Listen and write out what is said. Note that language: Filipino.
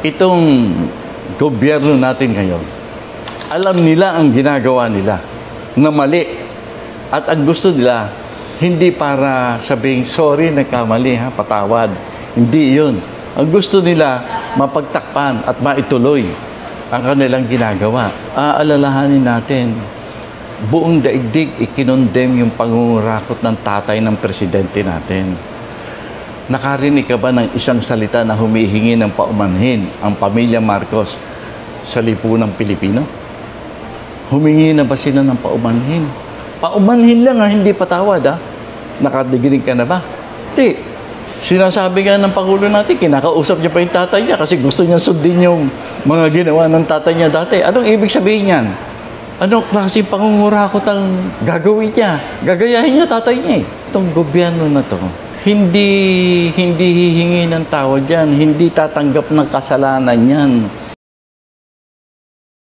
itong gobyerno natin ngayon, alam nila ang ginagawa nila na mali. At ang gusto nila, hindi para sabing, sorry, nagkamali, ha, patawad. Hindi yun. Ang gusto nila, mapagtakpan at maituloy ang kanilang ginagawa. Aalalahanin natin, buong daigdig ikinondem yung pangungurakot ng tatay ng presidente natin. Nakarinig ka ba ng isang salita na humihingi ng paumanhin ang pamilya Marcos sa lipunang Pilipino? Humingi na ba sila ng paumanhin? Paumanhin lang, hindi patawad, ha? Nakadiginig ka na ba? Hindi. Sinasabi nga ng Pangulo natin, kinakausap niya pa yung tatay niya kasi gusto niya sundin yung mga ginawa ng tatay niya dati. Anong ibig sabihin yan? Anong klaseng pangungurakot ang gagawin niya? Gagayahin niya tatay niya, eh. Itong gobyerno na to, hindi hihingi ng tawad yan, hindi tatanggap ng kasalanan yan.